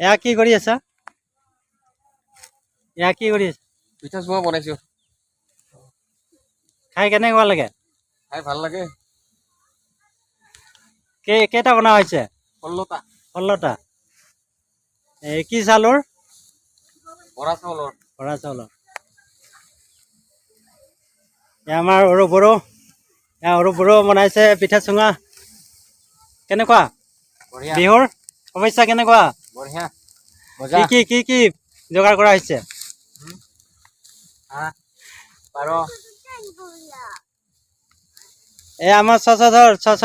এয়া কি কৰি আছা? এয়া কি কৰি আছা? পিঠা চুঙা বনাইছো। খাই কেনেকুৱা লাগে? খাই ভাল লাগে। কেইটা বনোৱা হৈছে? 16টা। 16টা। কি চাউলৰ? বৰা চাউলৰ। বৰা চাউলৰ। আমাৰ সৰু বড়ো বনাইছে পিঠা চুঙা। কেনেকুৱা? বঢ়িয়া। বিহুৰ সমস্যা কেনেকুৱা? বঢ়িয়া। কি যোগাৰ কৰা হৈছে? পাৰ। আমাৰ ছশ।